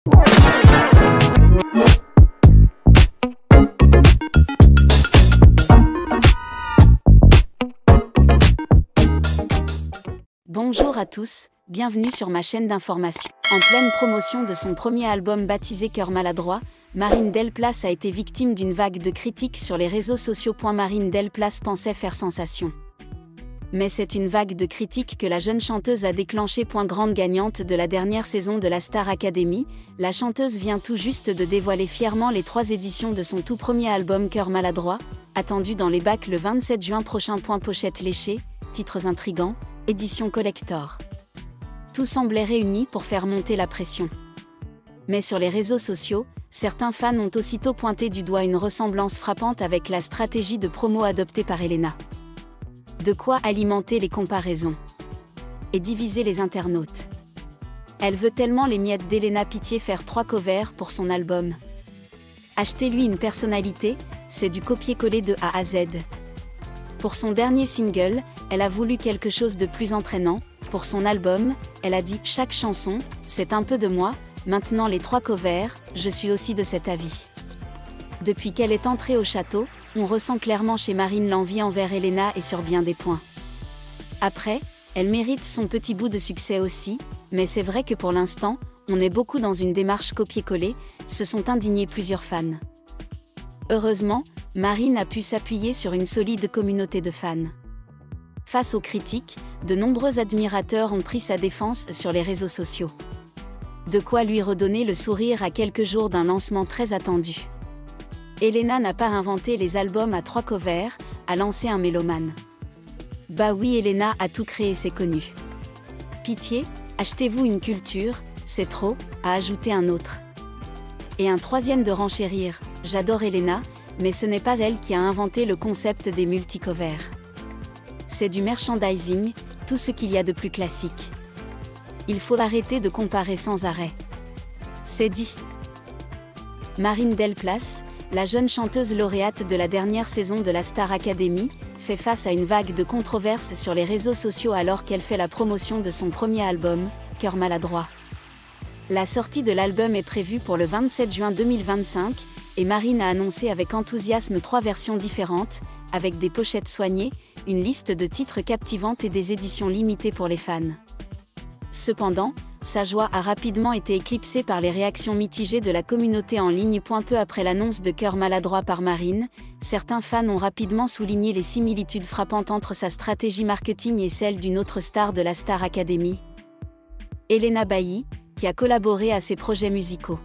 Bonjour à tous, bienvenue sur ma chaîne d'information. En pleine promotion de son premier album baptisé Cœur maladroit, Marine Delplace a été victime d'une vague de critiques sur les réseaux sociaux. Marine Delplace pensait faire sensation. Mais c'est une vague de critiques que la jeune chanteuse a déclenchée. Grande gagnante de la dernière saison de la Star Academy, la chanteuse vient tout juste de dévoiler fièrement les 3 éditions de son tout premier album Cœur maladroit, attendu dans les bacs le 27 juin prochain. Pochette léchée, titres intrigants, édition collector. Tout semblait réuni pour faire monter la pression. Mais sur les réseaux sociaux, certains fans ont aussitôt pointé du doigt une ressemblance frappante avec la stratégie de promo adoptée par Elena. De quoi alimenter les comparaisons et diviser les internautes. Elle veut tellement les miettes d'Elena. Pitié, faire 3 covers pour son album. Achetez-lui une personnalité, c'est du copier-coller de A à Z. Pour son dernier single, elle a voulu quelque chose de plus entraînant. Pour son album, elle a dit « Chaque chanson, c'est un peu de moi, maintenant les 3 covers, je suis aussi de cet avis ». Depuis qu'elle est entrée au château, on ressent clairement chez Marine l'envie envers Elena et sur bien des points. Après, elle mérite son petit bout de succès aussi, mais c'est vrai que pour l'instant, on est beaucoup dans une démarche copier-coller, se sont indignés plusieurs fans. Heureusement, Marine a pu s'appuyer sur une solide communauté de fans. Face aux critiques, de nombreux admirateurs ont pris sa défense sur les réseaux sociaux. De quoi lui redonner le sourire à quelques jours d'un lancement très attendu. Elena n'a pas inventé les albums à 3 covers, a lancé un mélomane. Bah oui, Elena a tout créé, c'est connu. Pitié, achetez-vous une culture, c'est trop, a ajouté un autre. Et un troisième de renchérir, j'adore Elena, mais ce n'est pas elle qui a inventé le concept des multicovers. C'est du merchandising, tout ce qu'il y a de plus classique. Il faut arrêter de comparer sans arrêt. C'est dit. Marine Delplace, la jeune chanteuse lauréate de la dernière saison de la Star Academy, fait face à une vague de controverses sur les réseaux sociaux alors qu'elle fait la promotion de son premier album, Cœur maladroit. La sortie de l'album est prévue pour le 27 juin 2025, et Marine a annoncé avec enthousiasme 3 versions différentes, avec des pochettes soignées, une liste de titres captivantes et des éditions limitées pour les fans. Cependant, sa joie a rapidement été éclipsée par les réactions mitigées de la communauté en ligne. Peu après l'annonce de Cœur maladroit par Marine, certains fans ont rapidement souligné les similitudes frappantes entre sa stratégie marketing et celle d'une autre star de la Star Academy, Elena Bailly, qui a collaboré à ses projets musicaux.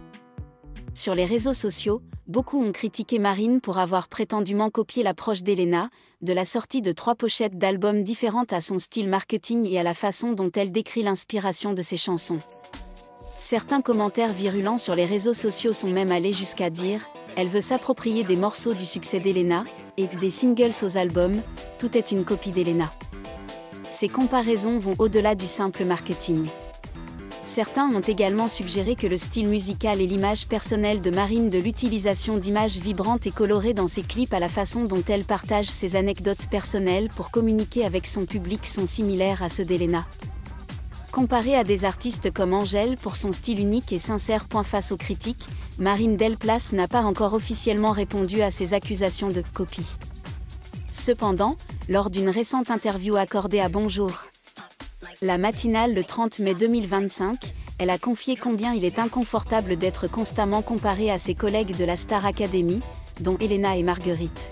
Sur les réseaux sociaux, beaucoup ont critiqué Marine pour avoir prétendument copié l'approche d'Elena, de la sortie de 3 pochettes d'albums différentes à son style marketing et à la façon dont elle décrit l'inspiration de ses chansons. Certains commentaires virulents sur les réseaux sociaux sont même allés jusqu'à dire « Elle veut s'approprier des morceaux du succès d'Elena, et des singles aux albums, tout est une copie d'Elena ». Ces comparaisons vont au-delà du simple marketing. Certains ont également suggéré que le style musical et l'image personnelle de Marine, de l'utilisation d'images vibrantes et colorées dans ses clips à la façon dont elle partage ses anecdotes personnelles pour communiquer avec son public sont similaires à ceux d'Elena. Comparée à des artistes comme Angèle pour son style unique et sincère. Face aux critiques, Marine Delplace n'a pas encore officiellement répondu à ces accusations de copie. Cependant, lors d'une récente interview accordée à Bonjour, la matinale le 30 mai 2025, elle a confié combien il est inconfortable d'être constamment comparée à ses collègues de la Star Academy, dont Elena et Marguerite.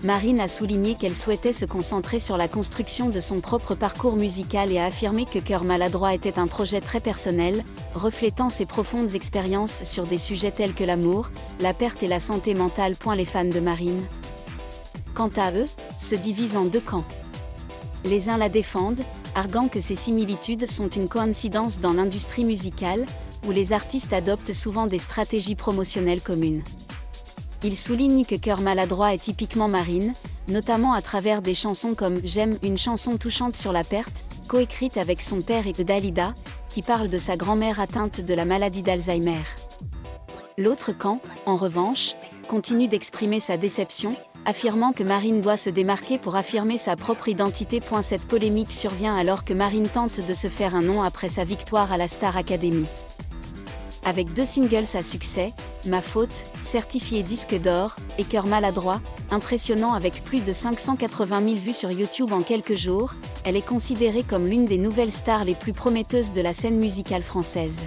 Marine a souligné qu'elle souhaitait se concentrer sur la construction de son propre parcours musical et a affirmé que Cœur maladroit était un projet très personnel, reflétant ses profondes expériences sur des sujets tels que l'amour, la perte et la santé mentale. Les fans de Marine, quant à eux, se divisent en 2 camps. Les uns la défendent, arguant que ces similitudes sont une coïncidence dans l'industrie musicale, où les artistes adoptent souvent des stratégies promotionnelles communes. Ils soulignent que Cœur maladroit est typiquement Marine, notamment à travers des chansons comme « J'aime », une chanson touchante sur la perte, coécrite avec son père, et Dalida, qui parle de sa grand-mère atteinte de la maladie d'Alzheimer. L'autre camp, en revanche, continue d'exprimer sa déception, affirmant que Marine doit se démarquer pour affirmer sa propre identité. Cette polémique survient alors que Marine tente de se faire un nom après sa victoire à la Star Academy. Avec 2 singles à succès, Ma faute, certifié disque d'or, et Cœur maladroit, impressionnant avec plus de 580 000 vues sur YouTube en quelques jours, elle est considérée comme l'une des nouvelles stars les plus prometteuses de la scène musicale française.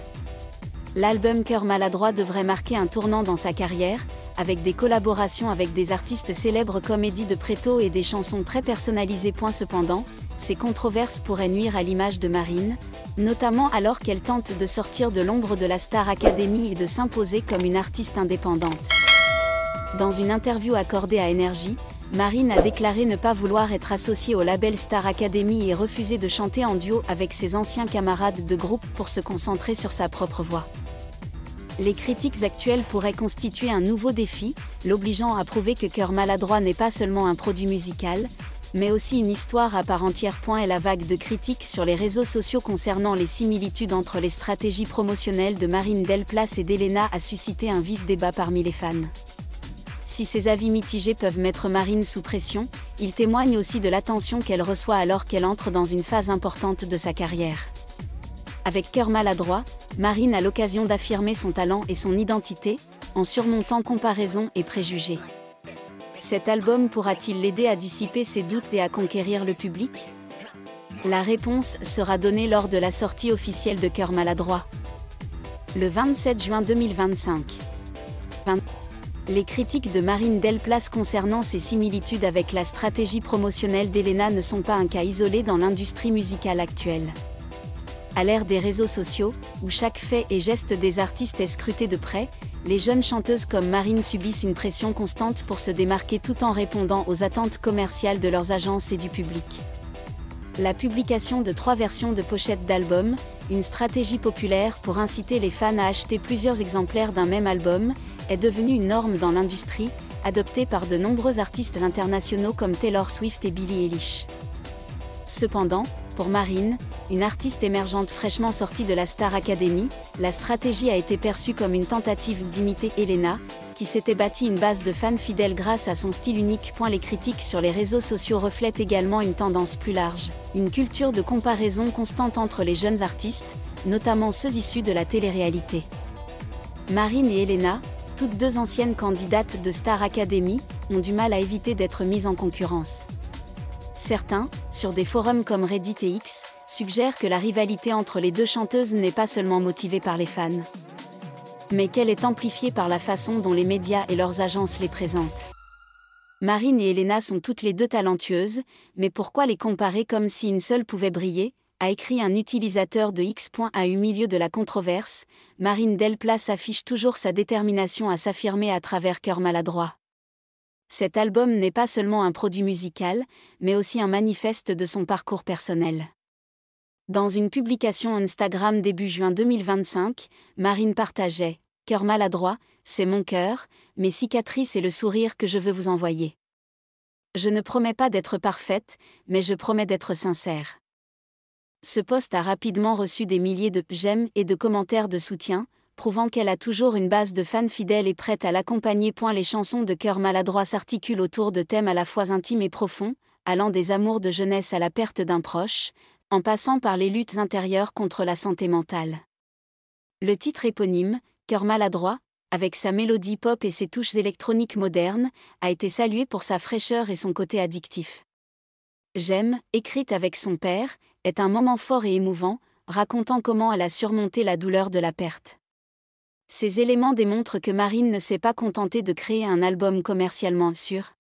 L'album Cœur maladroit devrait marquer un tournant dans sa carrière, avec des collaborations avec des artistes célèbres comme Eddie de Pretto et des chansons très personnalisées. Cependant, ces controverses pourraient nuire à l'image de Marine, notamment alors qu'elle tente de sortir de l'ombre de la Star Academy et de s'imposer comme une artiste indépendante. Dans une interview accordée à Énergie, Marine a déclaré ne pas vouloir être associée au label Star Academy et refuser de chanter en duo avec ses anciens camarades de groupe pour se concentrer sur sa propre voix. Les critiques actuelles pourraient constituer un nouveau défi, l'obligeant à prouver que Cœur maladroit n'est pas seulement un produit musical, mais aussi une histoire à part entière. Et la vague de critiques sur les réseaux sociaux concernant les similitudes entre les stratégies promotionnelles de Marine Delplace et d'Elena a suscité un vif débat parmi les fans. Si ces avis mitigés peuvent mettre Marine sous pression, ils témoignent aussi de l'attention qu'elle reçoit alors qu'elle entre dans une phase importante de sa carrière. Avec Cœur maladroit, Marine a l'occasion d'affirmer son talent et son identité, en surmontant comparaisons et préjugés. Cet album pourra-t-il l'aider à dissiper ses doutes et à conquérir le public ? La réponse sera donnée lors de la sortie officielle de Cœur maladroit. Le 27 juin 2025. Les critiques de Marine Delplace concernant ses similitudes avec la stratégie promotionnelle d'Elena ne sont pas un cas isolé dans l'industrie musicale actuelle. À l'ère des réseaux sociaux, où chaque fait et geste des artistes est scruté de près, les jeunes chanteuses comme Marine subissent une pression constante pour se démarquer tout en répondant aux attentes commerciales de leurs agences et du public. La publication de 3 versions de pochette d'albums, une stratégie populaire pour inciter les fans à acheter plusieurs exemplaires d'un même album, est devenue une norme dans l'industrie, adoptée par de nombreux artistes internationaux comme Taylor Swift et Billie Eilish. Cependant, pour Marine, une artiste émergente fraîchement sortie de la Star Academy, la stratégie a été perçue comme une tentative d'imiter Elena, qui s'était bâti une base de fans fidèles grâce à son style unique. Les critiques sur les réseaux sociaux reflètent également une tendance plus large, une culture de comparaison constante entre les jeunes artistes, notamment ceux issus de la télé-réalité. Marine et Elena, toutes 2 anciennes candidates de Star Academy, ont du mal à éviter d'être mises en concurrence. Certains, sur des forums comme Reddit et X, suggèrent que la rivalité entre les 2 chanteuses n'est pas seulement motivée par les fans, mais qu'elle est amplifiée par la façon dont les médias et leurs agences les présentent. Marine et Elena sont toutes les 2 talentueuses, mais pourquoi les comparer comme si une seule pouvait briller, a écrit un utilisateur de X. Au milieu de la controverse, Marine Delplace affiche toujours sa détermination à s'affirmer à travers Cœur maladroit. Cet album n'est pas seulement un produit musical, mais aussi un manifeste de son parcours personnel. Dans une publication Instagram début juin 2025, Marine partageait « Cœur maladroit, c'est mon cœur, mes cicatrices et le sourire que je veux vous envoyer. Je ne promets pas d'être parfaite, mais je promets d'être sincère. » Ce post a rapidement reçu des milliers de « j'aime » et de commentaires de soutien, prouvant qu'elle a toujours une base de fans fidèles et prête à l'accompagner. Les chansons de Cœur maladroit s'articulent autour de thèmes à la fois intimes et profonds, allant des amours de jeunesse à la perte d'un proche, en passant par les luttes intérieures contre la santé mentale. Le titre éponyme, Cœur maladroit, avec sa mélodie pop et ses touches électroniques modernes, a été salué pour sa fraîcheur et son côté addictif. J'aime, écrite avec son père, est un moment fort et émouvant, racontant comment elle a surmonté la douleur de la perte. Ces éléments démontrent que Marine ne s'est pas contentée de créer un album commercialement sûr,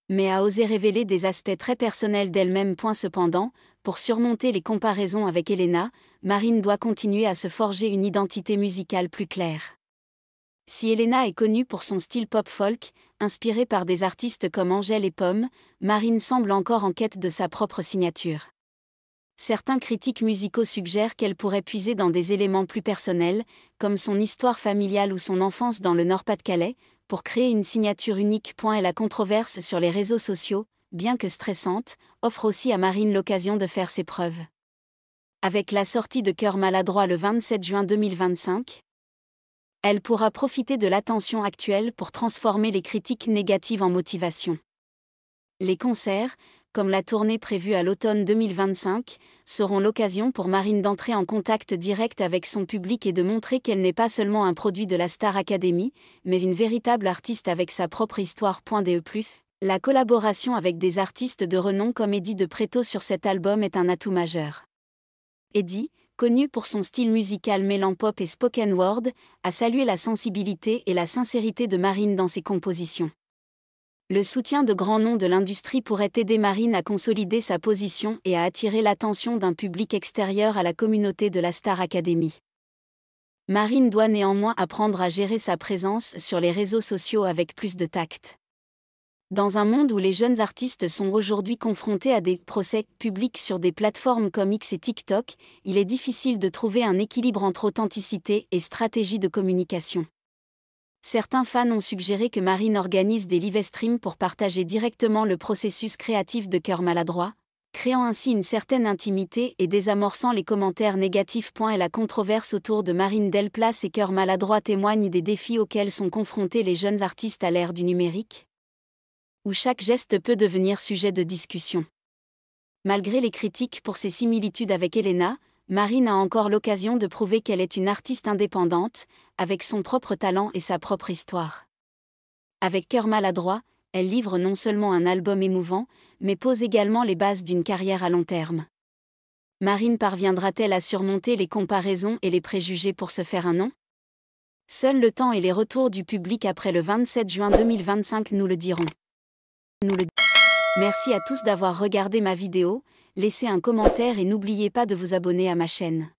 mais a osé révéler des aspects très personnels d'elle-même. Cependant, pour surmonter les comparaisons avec Elena, Marine doit continuer à se forger une identité musicale plus claire. Si Elena est connue pour son style pop-folk, inspiré par des artistes comme Angèle et Pomme, Marine semble encore en quête de sa propre signature. Certains critiques musicaux suggèrent qu'elle pourrait puiser dans des éléments plus personnels, comme son histoire familiale ou son enfance dans le Nord-Pas-de-Calais, pour créer une signature unique. Et la controverse sur les réseaux sociaux, bien que stressante, offre aussi à Marine l'occasion de faire ses preuves. Avec la sortie de Cœur maladroit le 27 juin 2025, elle pourra profiter de l'attention actuelle pour transformer les critiques négatives en motivation. Les concerts, comme la tournée prévue à l'automne 2025, seront l'occasion pour Marine d'entrer en contact direct avec son public et de montrer qu'elle n'est pas seulement un produit de la Star Academy, mais une véritable artiste avec sa propre histoire. La collaboration avec des artistes de renom comme Eddie de Pretto sur cet album est un atout majeur. Eddie, connu pour son style musical mêlant pop et spoken word, a salué la sensibilité et la sincérité de Marine dans ses compositions. Le soutien de grands noms de l'industrie pourrait aider Marine à consolider sa position et à attirer l'attention d'un public extérieur à la communauté de la Star Academy. Marine doit néanmoins apprendre à gérer sa présence sur les réseaux sociaux avec plus de tact. Dans un monde où les jeunes artistes sont aujourd'hui confrontés à des procès publics sur des plateformes comme X et TikTok, il est difficile de trouver un équilibre entre authenticité et stratégie de communication. Certains fans ont suggéré que Marine organise des live streams pour partager directement le processus créatif de Cœur Maladroit, créant ainsi une certaine intimité et désamorçant les commentaires négatifs. Et la controverse autour de Marine Delplace et Cœur Maladroit témoigne des défis auxquels sont confrontés les jeunes artistes à l'ère du numérique, où chaque geste peut devenir sujet de discussion. Malgré les critiques pour ses similitudes avec Elena, Marine a encore l'occasion de prouver qu'elle est une artiste indépendante, avec son propre talent et sa propre histoire. Avec Cœur Maladroit, elle livre non seulement un album émouvant, mais pose également les bases d'une carrière à long terme. Marine parviendra-t-elle à surmonter les comparaisons et les préjugés pour se faire un nom ? Seul le temps et les retours du public après le 27 juin 2025 nous le diront. Merci à tous d'avoir regardé ma vidéo, laissez un commentaire et n'oubliez pas de vous abonner à ma chaîne.